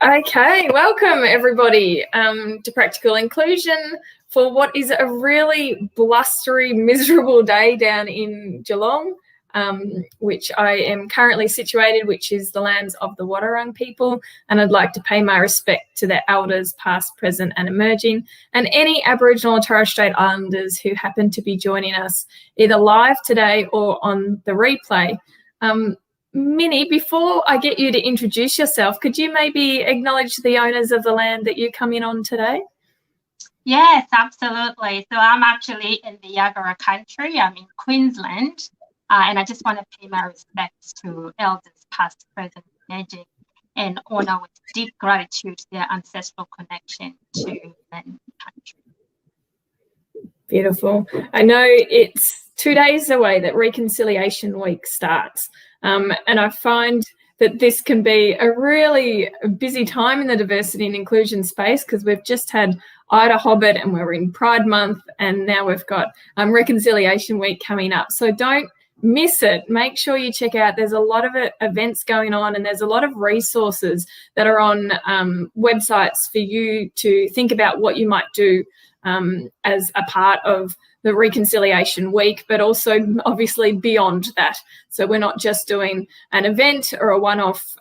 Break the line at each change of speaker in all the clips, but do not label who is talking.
Okay, welcome everybody to Practical Inclusion for what is a really blustery, miserable day down in Geelong, which I am currently situated, which is the lands of the Wadawurrung people, and I'd like to pay my respect to their elders past, present and emerging, and any Aboriginal and Torres Strait Islanders who happen to be joining us either live today or on the replay. Mini, before I get you to introduce yourself, could you maybe acknowledge the owners of the land that you come in on today?
Yes, absolutely. So I'm actually in the Yagara country. I'm in Queensland, and I just want to pay my respects to elders past, present, emerging, and honour with deep gratitude their ancestral connection to land and country.
Beautiful. I know it's 2 days away that Reconciliation Week starts, and I find that this can be a really busy time in the diversity and inclusion space because we've just had Ida Hobbit and we're in Pride Month, and now we've got Reconciliation Week coming up. So don't miss it. Make sure you check out. There's a lot of events going on, and there's a lot of resources that are on websites for you to think about what you might do as a part of the Reconciliation Week, but also obviously beyond that. So we're not just doing an event or a one-off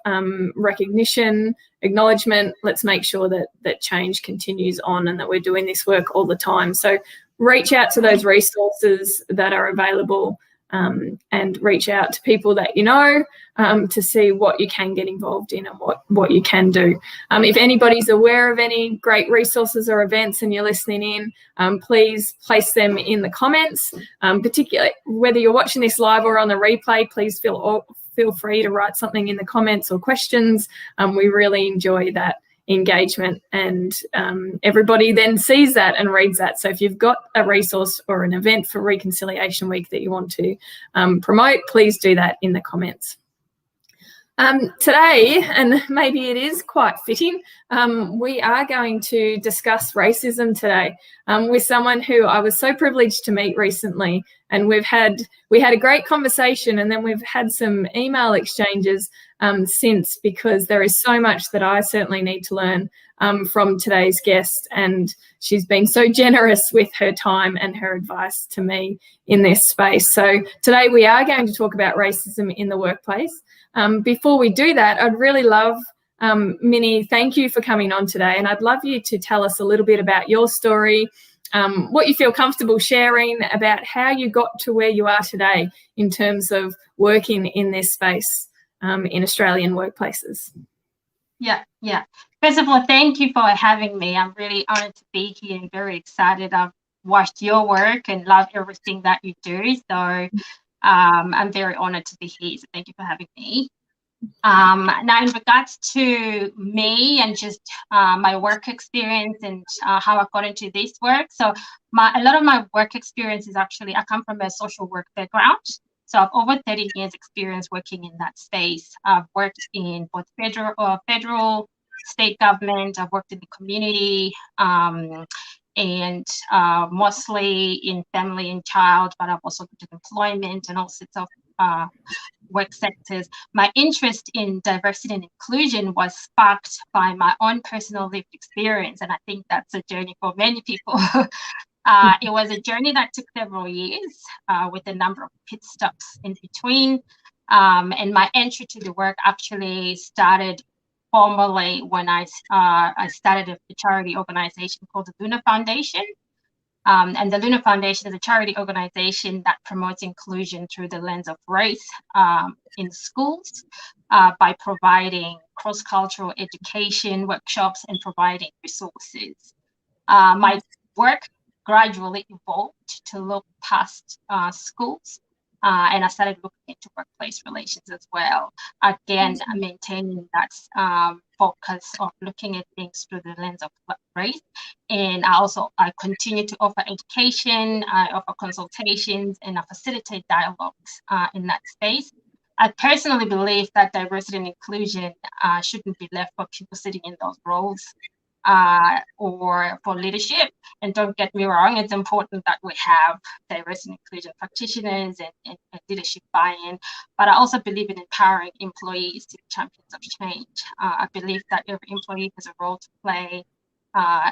recognition, acknowledgement. Let's make sure that change continues on and that we're doing this work all the time. So reach out to those resources that are available and reach out to people that you know to see what you can get involved in and what you can do. If anybody's aware of any great resources or events and you're listening in, please place them in the comments, particularly whether you're watching this live or on the replay. Please feel free to write something in the comments or questions. We really enjoy that engagement, and everybody then sees that and reads that. So if you've got a resource or an event for Reconciliation Week that you want to promote, please do that in the comments. Today, and maybe it is quite fitting, we are going to discuss racism today with someone who I was so privileged to meet recently, and we had a great conversation, and then we've had some email exchanges since, because there is so much that I certainly need to learn from today's guest, and she's been so generous with her time and her advice to me in this space. So today we are going to talk about racism in the workplace. Before we do that, I'd really love, Mini, thank you for coming on today, and I'd love you to tell us a little bit about your story, what you feel comfortable sharing about how you got to where you are today in terms of working in this space in Australian workplaces.
Yeah. First of all, thank you for having me. I'm really honoured to be here and very excited. I've watched your work and love everything that you do. So I'm very honoured to be here. So thank you for having me. Now, in regards to me and just my work experience and how I got into this work. So a lot of my work experience is actually, I come from a social work background. So I've over 30 years experience working in that space. I've worked in both federal, state government. I've worked in the community and mostly in family and child, but I've also looked at employment and all sorts of work sectors. My interest in diversity and inclusion was sparked by my own personal lived experience, and I think that's a journey for many people. It was a journey that took several years with a number of pit stops in between. And my entry to the work actually started formally when I started a charity organization called the Lunar Foundation. And the Lunar Foundation is a charity organization that promotes inclusion through the lens of race in schools by providing cross-cultural education workshops and providing resources. My work gradually evolved to look past schools, and I started looking into workplace relations as well. Again, maintaining that focus of looking at things through the lens of race. And I continue to offer education, I offer consultations, and I facilitate dialogues in that space. I personally believe that diversity and inclusion shouldn't be left for people sitting in those roles. or for leadership. And don't get me wrong, it's important that we have diversity and inclusion practitioners and leadership buy-in, but I also believe in empowering employees to be champions of change. I believe that every employee has a role to play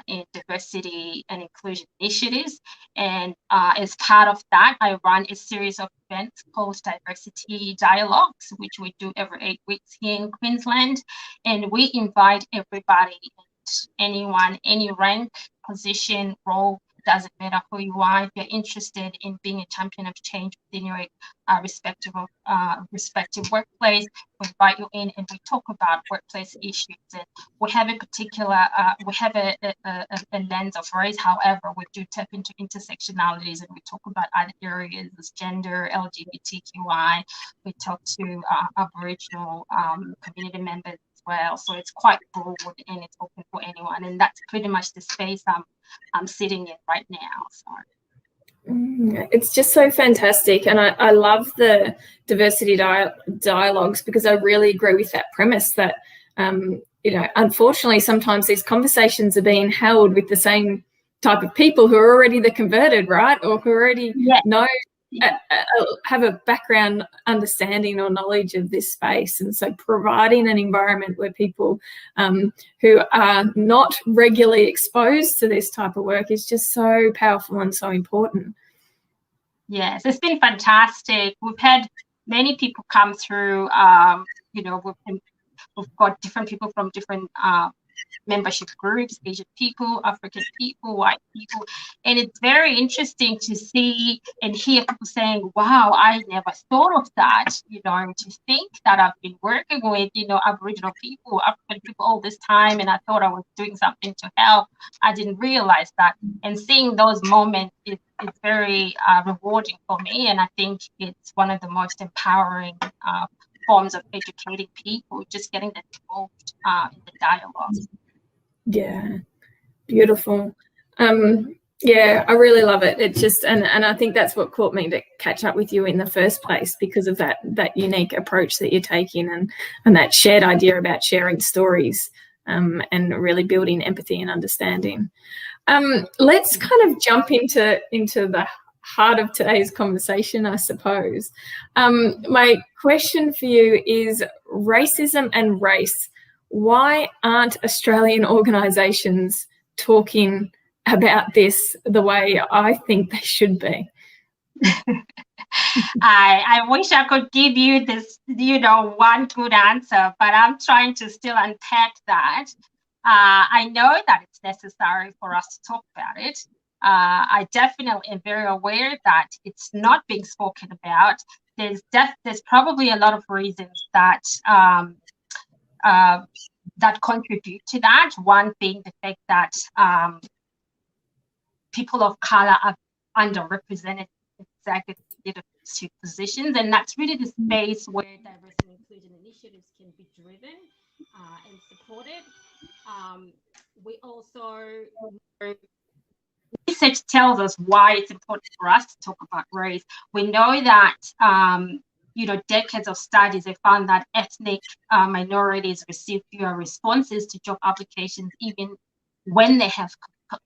in diversity and inclusion initiatives. And as part of that, I run a series of events called Diversity Dialogues, which we do every 8 weeks here in Queensland. And we invite everybody, anyone, any rank, position, role, doesn't matter who you are. If you're interested in being a champion of change within your respective workplace, we invite you in and we talk about workplace issues. And we have a particular, we have a lens of race. However, we do tap into intersectionalities and we talk about other areas as gender, LGBTQI. We talk to Aboriginal community members as well. So it's quite broad and it's open for anyone. And that's pretty much the space I'm sitting in right now. So.
It's just so fantastic. And I love the diversity dialogues because I really agree with that premise that, unfortunately, sometimes these conversations are being held with the same type of people who are already the converted, right? Or who already know, have a background understanding or knowledge of this space. And so providing an environment where people who are not regularly exposed to this type of work is just so powerful and so important.
Yes, it's been fantastic. We've had many people come through, we've got different people from different membership groups, Asian people, African people, white people. And it's very interesting to see and hear people saying, wow, I never thought of that, to think that I've been working with, Aboriginal people, African people all this time, and I thought I was doing something to help. I didn't realize that. And seeing those moments is very rewarding for me. And I think it's one of the most empowering forms of educating people, just getting them involved in the dialogue.
Yeah, beautiful. Yeah, I really love it. It just and I think that's what caught me to catch up with you in the first place, because of that unique approach that you're taking and that shared idea about sharing stories and really building empathy and understanding. Let's kind of jump into the heart of today's conversation, I suppose. My question for you is racism and race. Why aren't Australian organisations talking about this the way I think they should be?
I wish I could give you this, one good answer, but I'm trying to still unpack that. I know that it's necessary for us to talk about it. I definitely am very aware that it's not being spoken about. There's probably a lot of reasons that that contribute to that. One being the fact that people of colour are underrepresented in executive leadership positions, and that's really the space where diversity and inclusion initiatives can be driven and supported. We also research tells us why it's important for us to talk about race. We know that decades of studies have found that ethnic minorities receive fewer responses to job applications, even when they have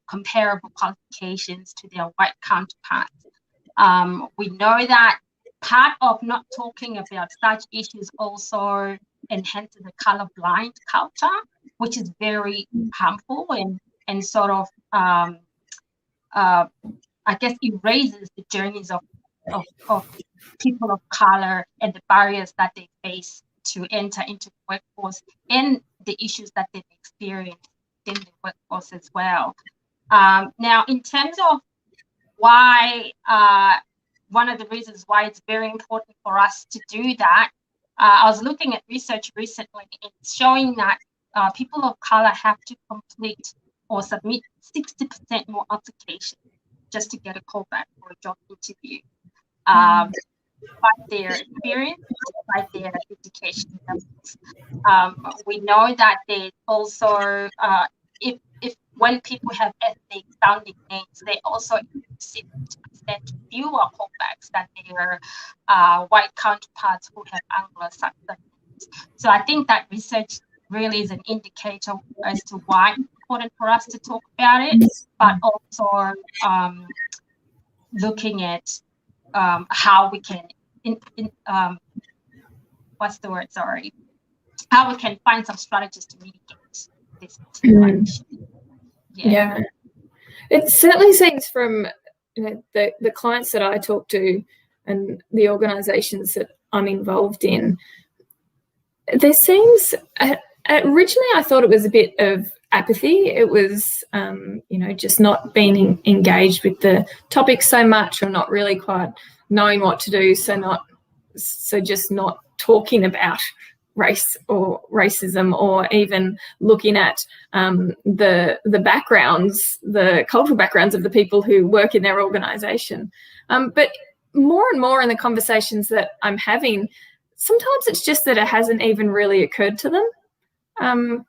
comparable qualifications to their white counterparts. We know that part of not talking about such issues also enhances the colorblind culture, which is very harmful and sort of, I guess, erases the journeys of people of color and the barriers that they face to enter into the workforce and the issues that they've experienced in the workforce as well. Now, in terms of why, one of the reasons why it's very important for us to do that, I was looking at research recently. It's showing that people of color have to complete or submit 60% more applications just to get a callback for a job interview. Despite their experience, despite their education levels. We know that they also, if when people have ethnic sounding names, they also receive fewer callbacks than their white counterparts who have Anglo-Saxon names. So I think that research really is an indicator as to why important for us to talk about it, but also looking at how we can, how we can find some strategies to mitigate this situation.
Yeah. It certainly seems from the clients that I talk to and the organisations that I'm involved in, there seems, originally I thought it was a bit of apathy. It was, just not being engaged with the topic so much, or not really quite knowing what to do, so just not talking about race or racism, or even looking at the backgrounds, the cultural backgrounds of the people who work in their organisation. But more and more in the conversations that I'm having, sometimes it's just that it hasn't even really occurred to them.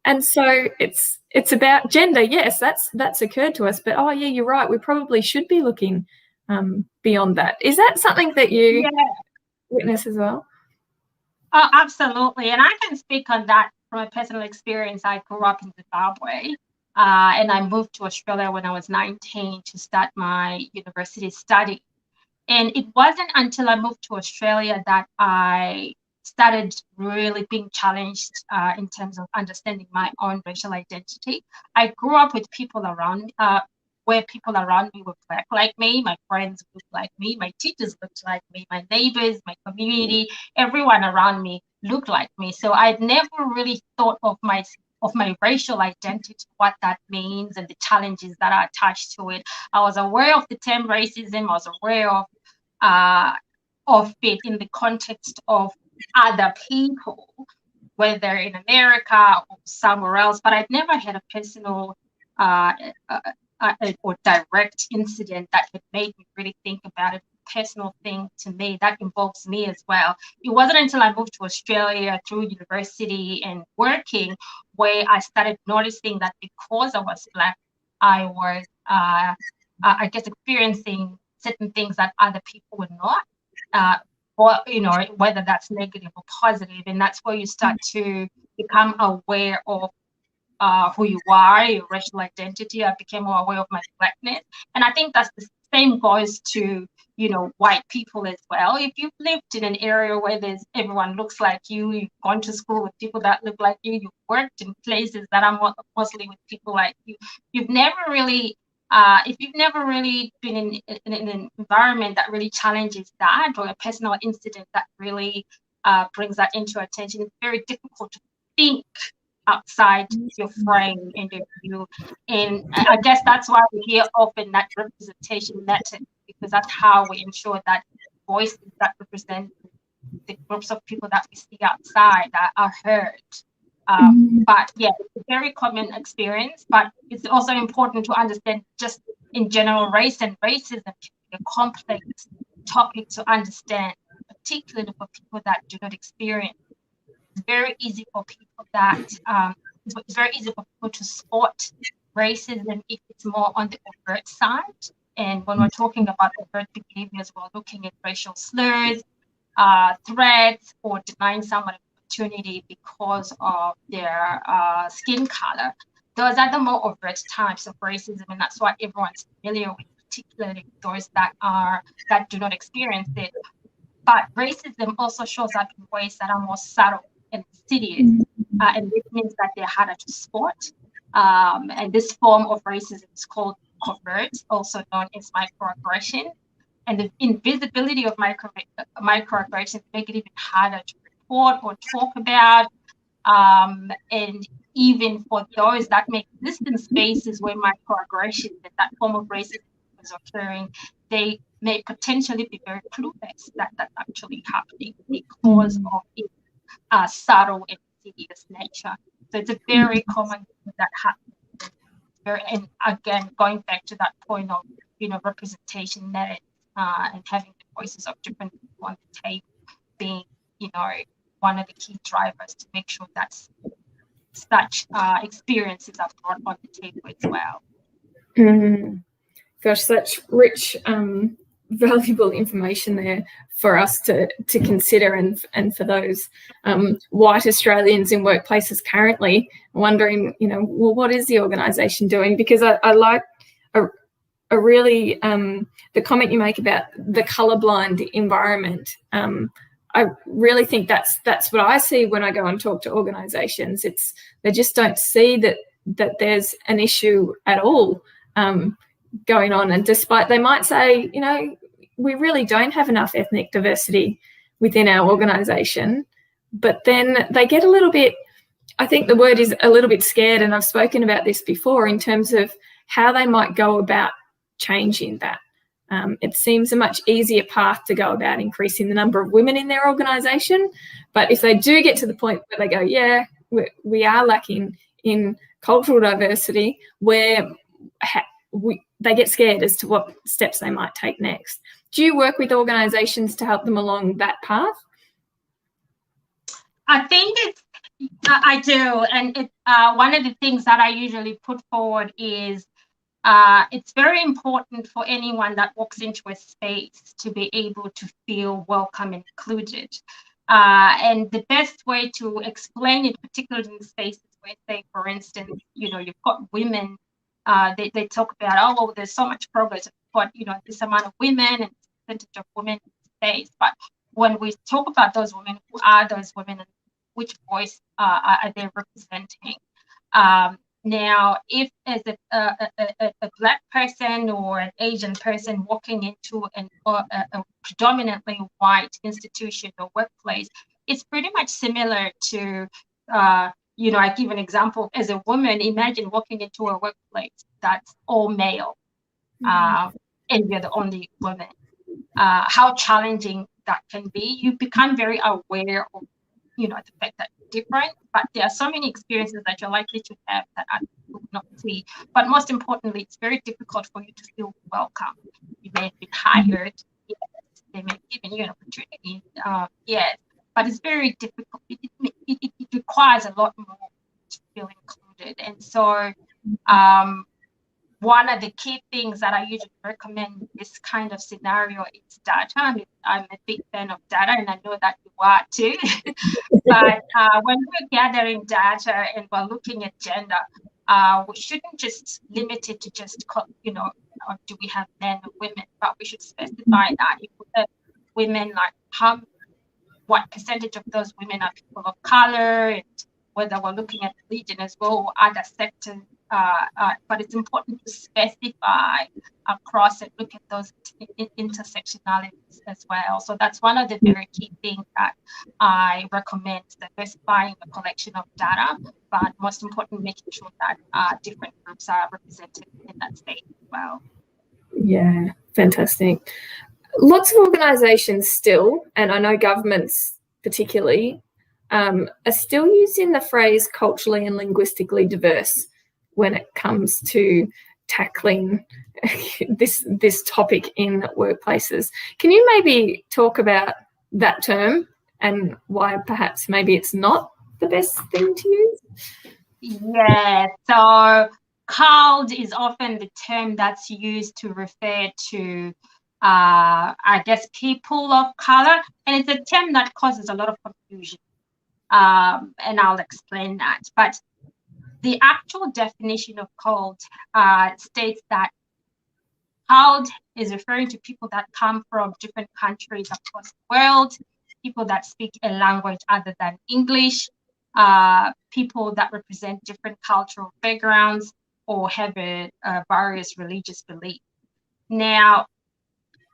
And so it's about gender. Yes, that's occurred to us, but yeah, you're right. We probably should be looking beyond that. Is that something that you witness as well?
Oh, absolutely. And I can speak on that from a personal experience. I grew up in Zimbabwe, and I moved to Australia when I was 19 to start my university study. And it wasn't until I moved to Australia that I started really being challenged in terms of understanding my own racial identity. I grew up with people around where people around me were Black like me, my friends looked like me, my teachers looked like me, my neighbors, my community, everyone around me looked like me. So I'd never really thought of my racial identity, what that means, and the challenges that are attached to it. I was aware of the term racism. I was aware of it in the context of other people, whether in America or somewhere else, but I'd never had a personal or direct incident that had made me really think about it. Personal thing to me that involves me as well. It wasn't until I moved to Australia through university and working where I started noticing that because I was Black, I was, I guess, experiencing certain things that other people were not, or whether that's negative or positive, and that's where you start to become aware of who you are, your racial identity. I became more aware of my Blackness, and I think that's the same goes to white people as well. If you've lived in an area where everyone looks like you, you've gone to school with people that look like you, you've worked in places that are mostly with people like you, you've never really if you've never really been in an environment that really challenges that, or a personal incident that really brings that into attention, it's very difficult to think outside your frame and your view. And I guess that's why we hear often that representation matters, because that's how we ensure that voices that represent the groups of people that we see outside are heard. But yeah, it's a very common experience, but it's also important to understand just in general, race and racism can be a complex topic to understand, particularly for people that do not experience. It's very easy for people to spot racism if it's more on the overt side. And when we're talking about overt behaviors, we're looking at racial slurs, threats, or denying someone opportunity because of their skin color. Those are the more overt types of racism, and that's what everyone's familiar with, particularly those that do not experience it. But racism also shows up in ways that are more subtle and insidious, and this means that they're harder to spot. And this form of racism is called covert, also known as microaggression. And the invisibility of microaggressions make it even harder to report or talk about. And even for those that may exist in spaces where microaggressions and that form of racism is occurring, they may potentially be very clueless that that's actually happening because of its subtle and insidious nature. So it's a very common thing that happens. And again, going back to that point of representation matters, and having the voices of different people on the table being one of the key drivers to make sure that such experiences are brought on the table as well.
Gosh, such rich valuable information there for us to consider, and for those white Australians in workplaces currently wondering, well, what is the organisation doing? Because I like a really the comment you make about the colourblind environment. I really think that's what I see when I go and talk to organisations. They just don't see that there's an issue at all going on, and despite they might say, we really don't have enough ethnic diversity within our organisation, but then they get a little bit, I think the word is a little bit scared, and I've spoken about this before in terms of how they might go about changing that. It seems a much easier path to go about increasing the number of women in their organisation, but if they do get to the point where they go, yeah, we are lacking in cultural diversity, where they get scared as to what steps they might take next. Do you work with organisations to help them along that path?
I think I do, and one of the things that I usually put forward is it's very important for anyone that walks into a space to be able to feel welcome and included. And the best way to explain it, particularly in spaces where, say, for instance, you've got women, they talk about, oh, well, there's so much progress, but, this amount of women and percentage of women in space. But when we talk about those women, who are those women and which voice are they representing? Now, if as a Black person or an Asian person walking into a predominantly white institution or workplace, it's pretty much similar to, I give an example. As a woman, imagine walking into a workplace that's all male, and you're the only woman. How challenging that can be. You become very aware of, the fact that you're different, but there are so many experiences that you're likely to have that I will not see. But most importantly, it's very difficult for you to feel welcome. You may have been hired, yes, they may have given you an opportunity, yes, but it's very difficult. It requires a lot more to feel included. And so one of the key things that I usually recommend in this kind of scenario is data. I'm a big fan of data, and I know that you are too. But when we're gathering data and we're looking at gender, we shouldn't just limit it to just, do we have men or women? But we should specify that if we have women, like what percentage of those women are people of color, and whether we're looking at religion as well or other sectors. But it's important to specify across and look at those intersectionalities as well. So that's one of the very key things that I recommend, diversifying the collection of data, but most importantly, making sure that different groups are represented in that space as well.
Yeah, fantastic. Lots of organisations still, and I know governments particularly, are still using the phrase culturally and linguistically diverse when it comes to tackling this topic in workplaces. Can you maybe talk about that term and why perhaps maybe it's not the best thing to use?
Yeah, so CULD is often the term that's used to refer to, I guess, people of color, and it's a term that causes a lot of confusion, and I'll explain that. But the actual definition of CULD states that CULD is referring to people that come from different countries across the world, people that speak a language other than English, people that represent different cultural backgrounds or have various religious beliefs. Now,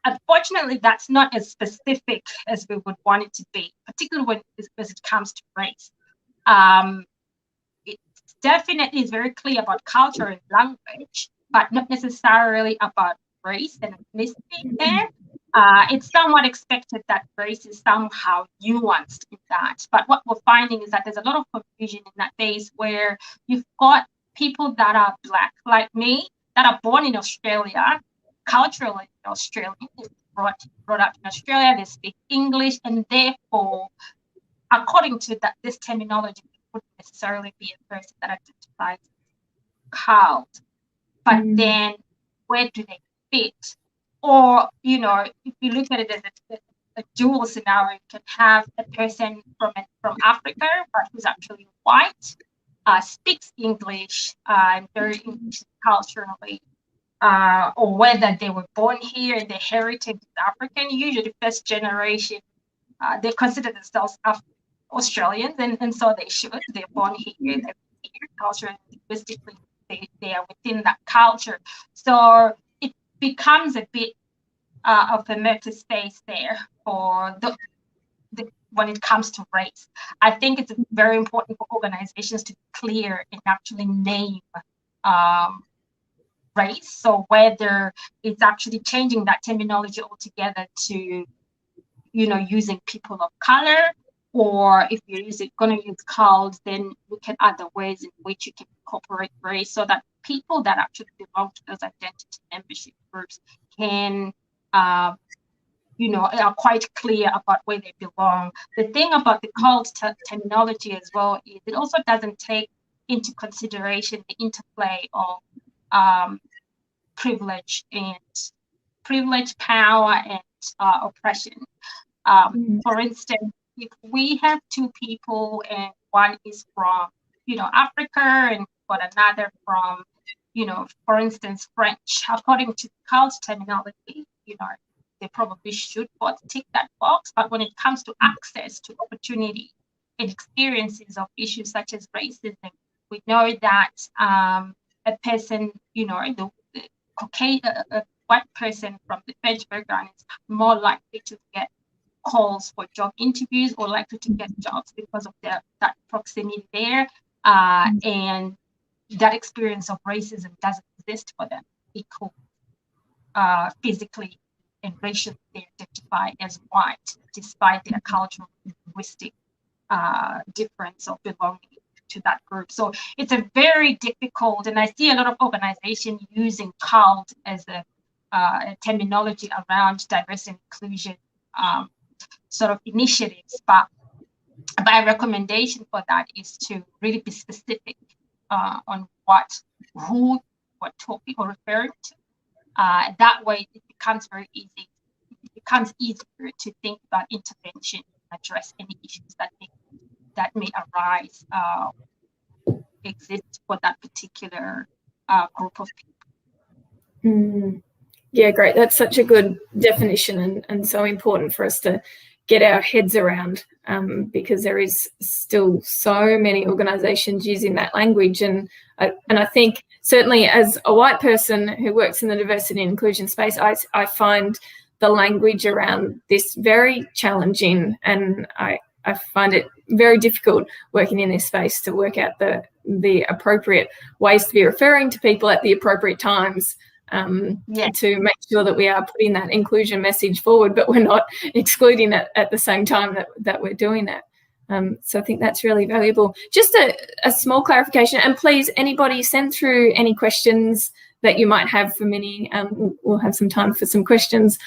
unfortunately, that's not as specific as we would want it to be, particularly as it comes to race. It definitely is very clear about culture and language, but not necessarily about race and ethnicity there. It's somewhat expected that race is somehow nuanced in that. But what we're finding is that there's a lot of confusion in that space where you've got people that are Black, like me, that are born in Australia, culturally Australian, brought up in Australia, they speak English, and therefore, according to this terminology, wouldn't necessarily be a person that identifies as CULD. But then where do they fit? Or, you know, if you look at it as a dual scenario, you can have a person from Africa, but who's actually white, speaks English, and very English culturally, or whether they were born here and their heritage is African. Usually, first generation, they consider themselves Australians, and so they should. They're born here, they're here, culturally, linguistically, they are within that culture. So it becomes a bit of a meta space there for the when it comes to race. I think it's very important for organizations to be clear and actually name race. So whether it's actually changing that terminology altogether to, you know, using people of color, or if you're going to use CALD, then look at other ways in which you can incorporate race so that people that actually belong to those identity membership groups can you know, are quite clear about where they belong. The thing about the CALD terminology as well is it also doesn't take into consideration the interplay of privilege, power, and oppression. For instance, if we have two people and one is from, you know, Africa and got another from, you know, for instance, French, according to CALD terminology, you know, they probably should both tick that box. But when it comes to access to opportunity and experiences of issues such as racism, we know that a person, you know, the Caucasian, a white person from the French background is more likely to get calls for job interviews or likely to get jobs because of that proximity there. And that experience of racism doesn't exist for them equal physically and racially they identify as white, despite their cultural and linguistic difference of belonging to that group. So it's a very difficult, and I see a lot of organizations using CALD as a terminology around diversity and inclusion sort of initiatives, but my recommendation for that is to really be specific on who we're talking or referring to. That way it becomes very easy. It becomes easier to think about intervention and address any issues that may arise, exist for that particular group of people.
Yeah, great. That's such a good definition and so important for us to get our heads around, because there is still so many organisations using that language. And I think certainly as a white person who works in the diversity and inclusion space, I find the language around this very challenging, and I find it very difficult working in this space to work out the appropriate ways to be referring to people at the appropriate times. To make sure that we are putting that inclusion message forward, but we're not excluding it at the same time that we're doing that. So I think that's really valuable. Just a small clarification, and please, anybody send through any questions that you might have for Mini. We'll have some time for some questions.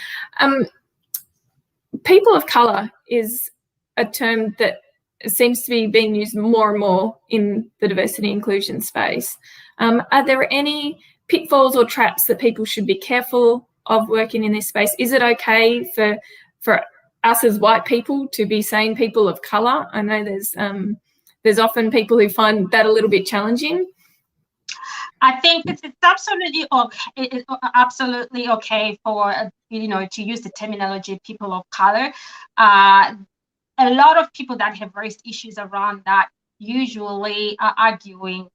People of colour is a term that seems to be being used more and more in the diversity inclusion space. Are there any pitfalls or traps that people should be careful of working in this space? Is it okay for us as white people to be saying people of colour? I know there's often people who find that a little bit challenging.
I think it's absolutely okay. It's absolutely okay for to use the terminology people of color. A lot of people that have raised issues around that usually are arguing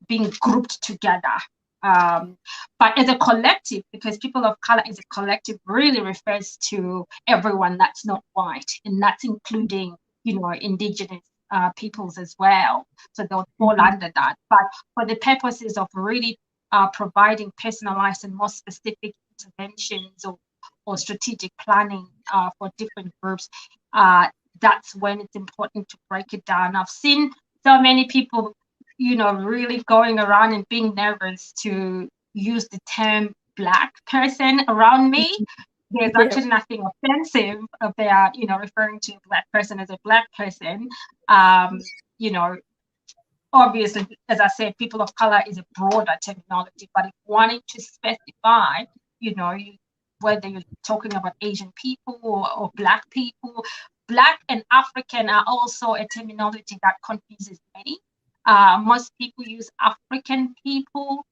being grouped together. But as a collective, because people of color as a collective really refers to everyone that's not white, and that's including, indigenous peoples as well. So they'll fall under that. But for the purposes of really providing personalized and more specific interventions or strategic planning for different groups, that's when it's important to break it down. I've seen so many people really going around and being nervous to use the term Black person around me. There's actually nothing offensive about, referring to a Black person as a Black person. Obviously, as I said, people of color is a broader terminology, but if wanting to specify, whether you're talking about Asian people or Black people. Black and African are also a terminology that confuses many. Most people use African people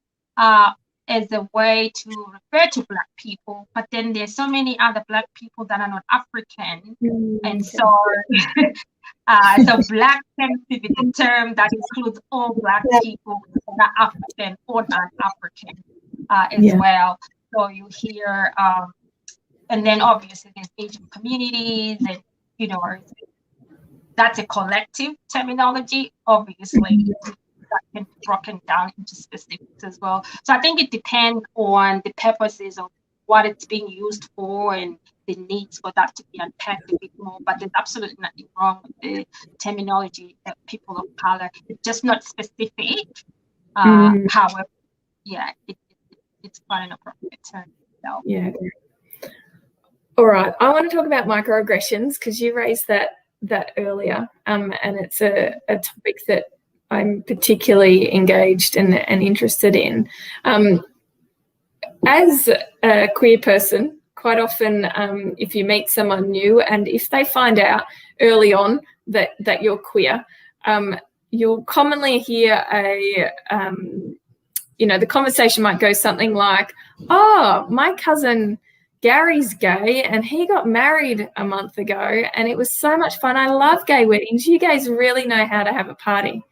as a way to refer to Black people, but then there's so many other Black people that are not African, and so so Black tends to be the term that includes all Black people that are African or non-African as well. So you hear, and then obviously there's Asian communities, and you know, that's a collective terminology. Obviously, that can be broken down into specifics as well. So I think it depends on the purposes of what it's being used for and the needs for that to be unpacked a bit more. But there's absolutely nothing wrong with the terminology that people of color. It's just not specific. However, it's quite an appropriate term. So.
Yeah. All right. I want to talk about microaggressions because you raised that earlier, and it's a topic that I'm particularly engaged and interested in. As a queer person, quite often if you meet someone new and if they find out early on that you're queer, you'll commonly hear the conversation might go something like, oh, my cousin Gary's gay and he got married a month ago and it was so much fun. I love gay weddings. You guys really know how to have a party.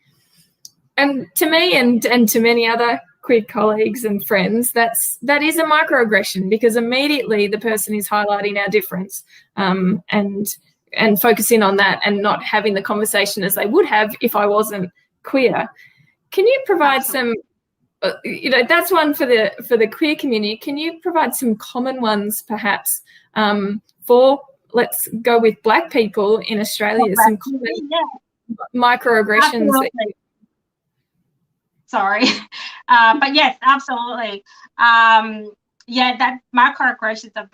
And to me and to many other queer colleagues and friends, that is a microaggression because immediately the person is highlighting our difference and focusing on that and not having the conversation as they would have if I wasn't queer. Can you provide some, that's one for the queer community. Can you provide some common ones perhaps for, let's go with Black people in Australia, some common microaggressions?
Sorry. But yes, absolutely. That microaggressions are,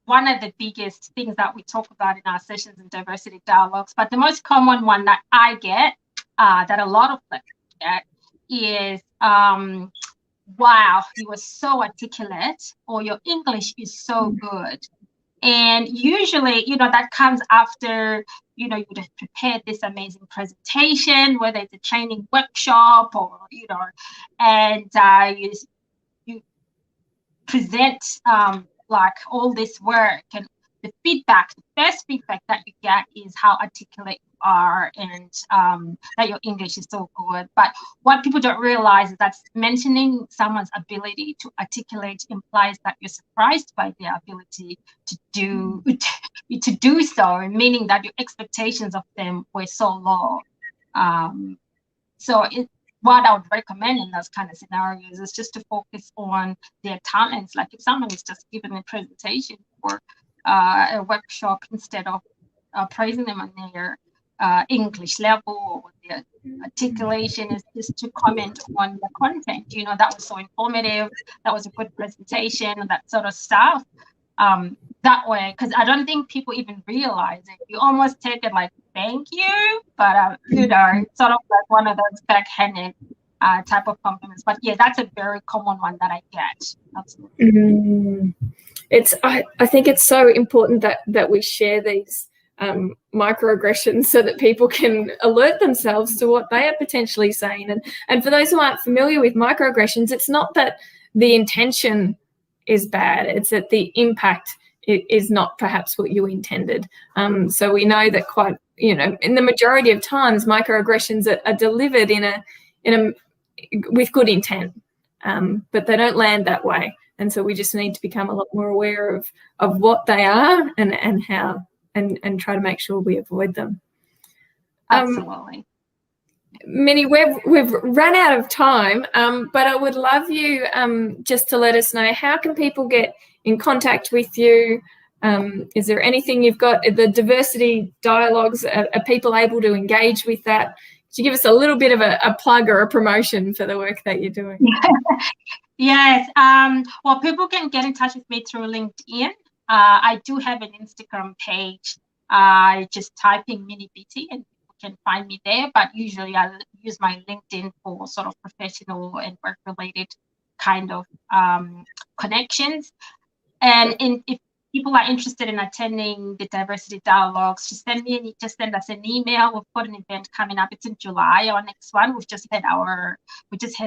one of the biggest things that we talk about in our sessions and diversity dialogues. But the most common one that I get, that a lot of people get, is, wow, you were so articulate, or your English is so good. And usually, that comes after, you would have prepared this amazing presentation, whether it's a training workshop or, and you present like all this work, and the first feedback that you get is how articulate you are and that your English is so good. But what people don't realize is that mentioning someone's ability to articulate implies that you're surprised by their ability to do so, meaning that your expectations of them were so low. What I would recommend in those kind of scenarios is just to focus on their talents. Like if someone is just given a presentation or a workshop, instead of praising them on their English level or their articulation, is just to comment on the content. That was so informative, that was a good presentation, and that sort of stuff. That way, because I don't think people even realize it. You almost take it like, thank you, but it's sort of like one of those backhanded type of compliments. But yeah, that's a very common one that I get. Absolutely.
I think it's so important that we share these microaggressions so that people can alert themselves to what they are potentially saying. And for those who aren't familiar with microaggressions, it's not that the intention is bad, it's that the impact is not perhaps what you intended. So we know that quite, in the majority of times, microaggressions are delivered with good intent, but they don't land that way. And so we just need to become a lot more aware of what they are and how, and try to make sure we avoid them.
Absolutely.
Minnie, we've run out of time, but I would love you just to let us know, how can people get in contact with you? Is there anything you've got, the diversity dialogues, are people able to engage with that? Could you give us a little bit of a plug or a promotion for the work that you're doing?
Yes. Well, people can get in touch with me through LinkedIn. I do have an Instagram page. Just type in Mini Biti and people can find me there. But usually I use my LinkedIn for sort of professional and work-related kind of connections. And if people are interested in attending the diversity dialogues, just send us an email. We've got an event coming up. It's in July, our next one. We just had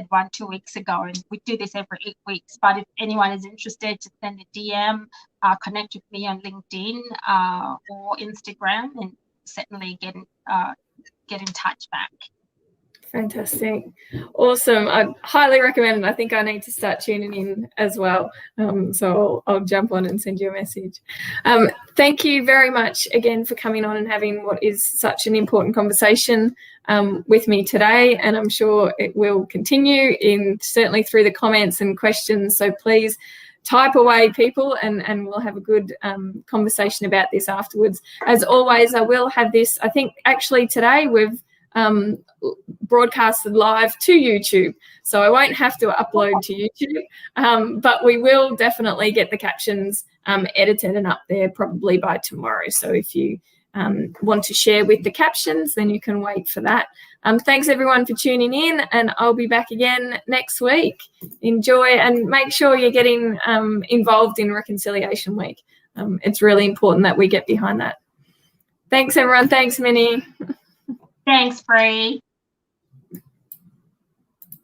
one 2 weeks ago, and we do this every 8 weeks. But if anyone is interested, just send a DM, connect with me on LinkedIn or Instagram, and certainly get in touch back.
Fantastic. Awesome. I highly recommend it. I think I need to start tuning in as well. So I'll jump on and send you a message. Thank you very much again for coming on and having what is such an important conversation with me today. And I'm sure it will continue certainly through the comments and questions. So please type away, people, and we'll have a good conversation about this afterwards. As always, I will have this, I think actually today we've broadcasted live to YouTube, so I won't have to upload to YouTube, but we will definitely get the captions edited and up there probably by tomorrow. So if you want to share with the captions, then you can wait for that. Thanks everyone for tuning in, and I'll be back again next week. Enjoy, and make sure you're getting involved in Reconciliation Week. It's really important that we get behind that. Thanks everyone. Thanks, Mini.
Thanks, Bree.